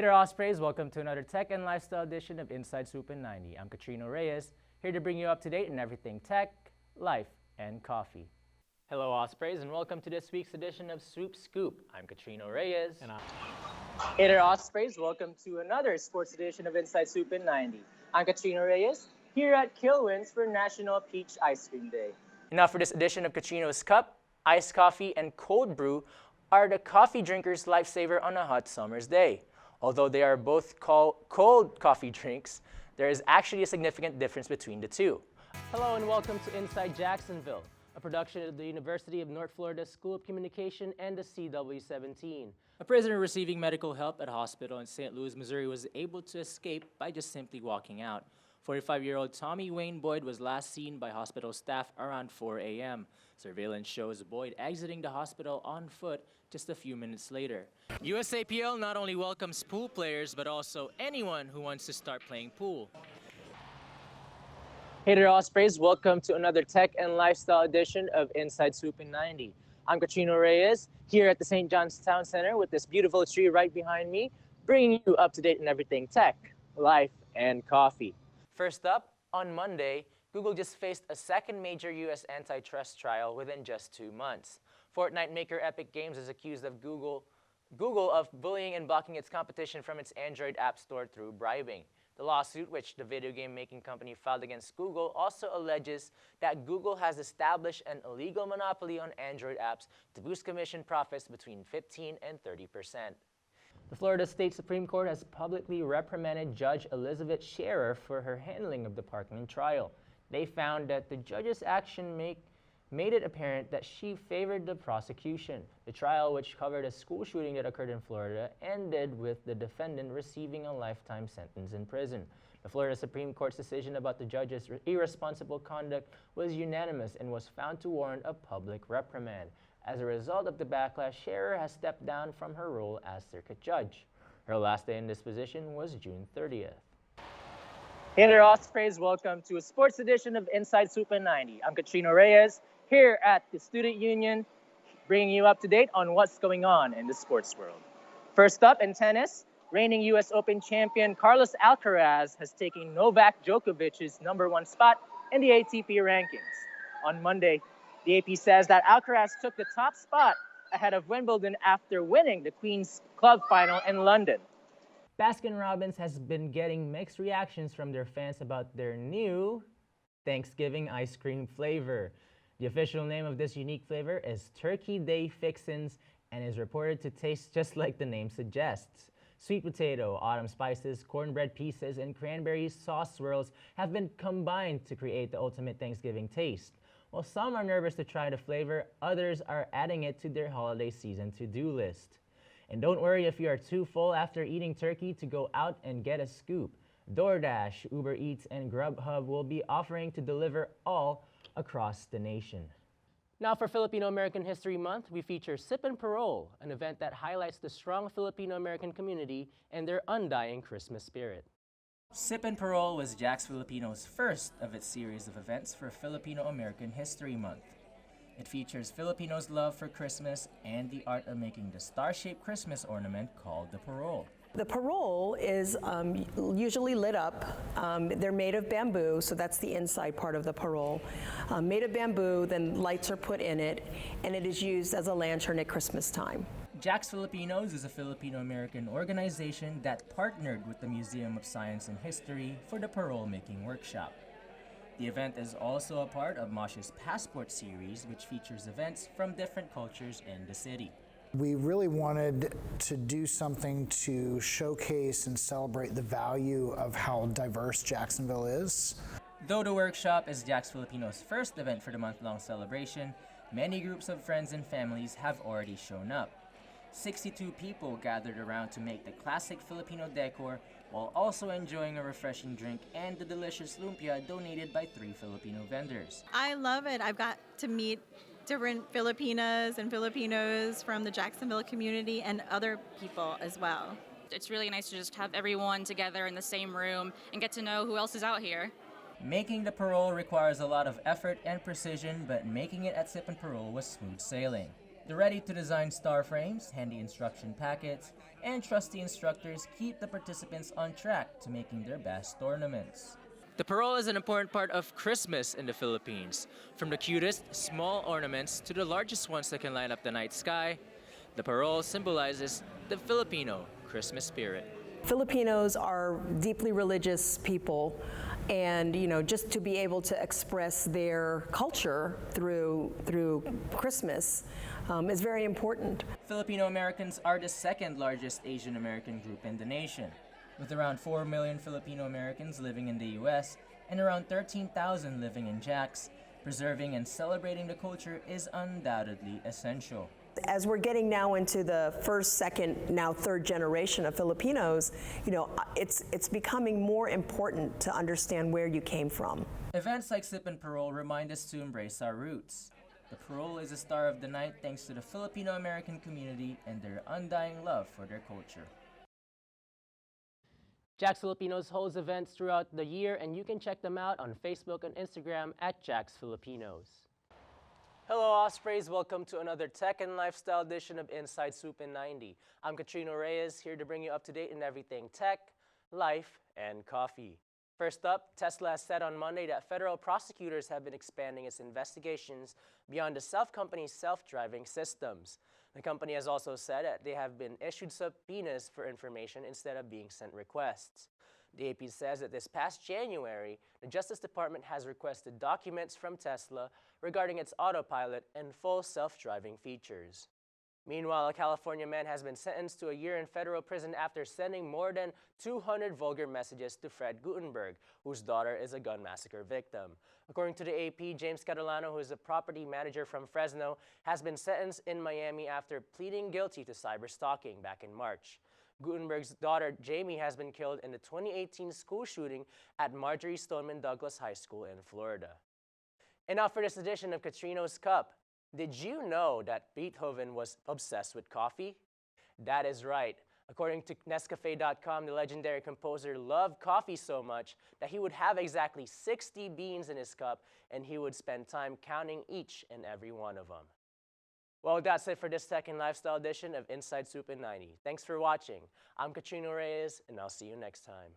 Hey there, Ospreys. Welcome to another tech and lifestyle edition of Inside Swoop in 90. I'm Katrino Reyes, here to bring you up to date on everything tech, life, and coffee. Hello, Ospreys, and welcome to this week's edition of Swoop Scoop. I'm Katrino Reyes. And Hey there, Ospreys. Welcome to another sports edition of Inside Swoop in 90. I'm Katrino Reyes, here at Kilwins for National Peach Ice Cream Day. And now for this edition of Katrino's Cup, iced coffee and cold brew are the coffee drinker's lifesaver on a hot summer's day. Although they are both called cold coffee drinks, there is actually a significant difference between the two. Hello and welcome to Inside Jacksonville, a production of the University of North Florida School of Communication and the CW17. A prisoner receiving medical help at a hospital in St. Louis, Missouri was able to escape by just simply walking out. 45-year-old Tommy Wayne Boyd was last seen by hospital staff around 4 a.m. Surveillance shows Boyd exiting the hospital on foot just a few minutes later. USAPL not only welcomes pool players, but also anyone who wants to start playing pool. Hey there, Ospreys. Welcome to another tech and lifestyle edition of Inside Swoop in 90. I'm Katrino Reyes, here at the St. John's Town Center with this beautiful tree right behind me, bringing you up to date on everything tech, life, and coffee. First up, on Monday, Google just faced a second major U.S. antitrust trial within just 2 months. Fortnite maker Epic Games is accused of Google of bullying and blocking its competition from its Android app store through bribing. The lawsuit, which the video game making company filed against Google, also alleges that Google has established an illegal monopoly on Android apps to boost commission profits between 15 and 30%. The Florida State Supreme Court has publicly reprimanded Judge Elizabeth Scherer for her handling of the Parkland trial. They found that the judge's action made it apparent that she favored the prosecution. The trial, which covered a school shooting that occurred in Florida, ended with the defendant receiving a lifetime sentence in prison. The Florida Supreme Court's decision about the judge's irresponsible conduct was unanimous and was found to warrant a public reprimand. As a result of the backlash, Scherer has stepped down from her role as circuit judge. Her last day in this position was June 30th. Hey there, Ospreys. Welcome to a sports edition of Inside Swoop in 90. I'm Katrino Reyes, here at the Student Union, bringing you up to date on what's going on in the sports world. First up, in tennis, reigning U.S. Open champion Carlos Alcaraz has taken Novak Djokovic's #1 spot in the ATP rankings. On Monday, the AP says that Alcaraz took the top spot ahead of Wimbledon after winning the Queen's Club final in London. Baskin-Robbins has been getting mixed reactions from their fans about their new Thanksgiving ice cream flavor. The official name of this unique flavor is Turkey Day Fixins and is reported to taste just like the name suggests. Sweet potato, autumn spices, cornbread pieces, and cranberry sauce swirls have been combined to create the ultimate Thanksgiving taste. While some are nervous to try the flavor, others are adding it to their holiday season to-do list. And don't worry if you are too full after eating turkey to go out and get a scoop. DoorDash, Uber Eats, and Grubhub will be offering to deliver all across the nation. Now for Filipino-American History Month, we feature Sip and Parole, an event that highlights the strong Filipino-American community and their undying Christmas spirit. Sip and Parole was Jax Filipino's first of its series of events for Filipino-American History Month. It features Filipinos' love for Christmas and the art of making the star-shaped Christmas ornament called the parole. The parole is usually lit up. They're made of bamboo, so that's the inside part of the parole. Made of bamboo, then lights are put in it, and it is used as a lantern at Christmas time. Jax Filipinos is a Filipino-American organization that partnered with the Museum of Science and History for the parole-making workshop. The event is also a part of Mosh's Passport series, which features events from different cultures in the city. We really wanted to do something to showcase and celebrate the value of how diverse Jacksonville is. Though the workshop is Jax Filipino's first event for the month-long celebration, many groups of friends and families have already shown up. 62 people gathered around to make the classic Filipino decor while also enjoying a refreshing drink and the delicious lumpia donated by 3 Filipino vendors. I love it. I've got to meet different Filipinas and Filipinos from the Jacksonville community and other people as well. It's really nice to just have everyone together in the same room and get to know who else is out here. Making the parole requires a lot of effort and precision, but making it at Sip and Parole was smooth sailing. The ready-to-design star frames, handy instruction packets, and trusty instructors keep the participants on track to making their best ornaments. The parol is an important part of Christmas in the Philippines. From the cutest small ornaments to the largest ones that can light up the night sky, the parol symbolizes the Filipino Christmas spirit. Filipinos are deeply religious people, and just to be able to express their culture through Christmas is very important. Filipino Americans are the second largest Asian American group in the nation, with around 4 million Filipino Americans living in the U.S. and around 13,000 living in Jax. Preserving and celebrating the culture is undoubtedly essential. As we're getting now into the first, second, now third generation of Filipinos, it's becoming more important to understand where you came from. Events like Slip and Parole remind us to embrace our roots. The parole is a star of the night thanks to the Filipino American community and their undying love for their culture. Jax Filipinos holds events throughout the year, and you can check them out on Facebook and Instagram at Jax Filipinos. Hello Ospreys, welcome to another tech and lifestyle edition of Inside Swoop in 90. I'm Katrino Reyes, here to bring you up to date in everything tech, life, and coffee. First up, Tesla has said on Monday that federal prosecutors have been expanding its investigations beyond the company's self-driving systems. The company has also said that they have been issued subpoenas for information instead of being sent requests. The AP says that this past January, the Justice Department has requested documents from Tesla regarding its autopilot and full self-driving features. Meanwhile, a California man has been sentenced to a year in federal prison after sending more than 200 vulgar messages to Fred Gutenberg, whose daughter is a gun massacre victim. According to the AP, James Catalano, who is a property manager from Fresno, has been sentenced in Miami after pleading guilty to cyberstalking back in March. Gutenberg's daughter, Jamie, has been killed in the 2018 school shooting at Marjorie Stoneman Douglas High School in Florida. And now for this edition of Katrino's Cup. Did you know that Beethoven was obsessed with coffee? That is right. According to Nescafe.com, the legendary composer loved coffee so much that he would have exactly 60 beans in his cup, and he would spend time counting each and every one of them. Well, that's it for this tech and lifestyle edition of Inside Swoop in 90. Thanks for watching. I'm Katrino Reyes, and I'll see you next time.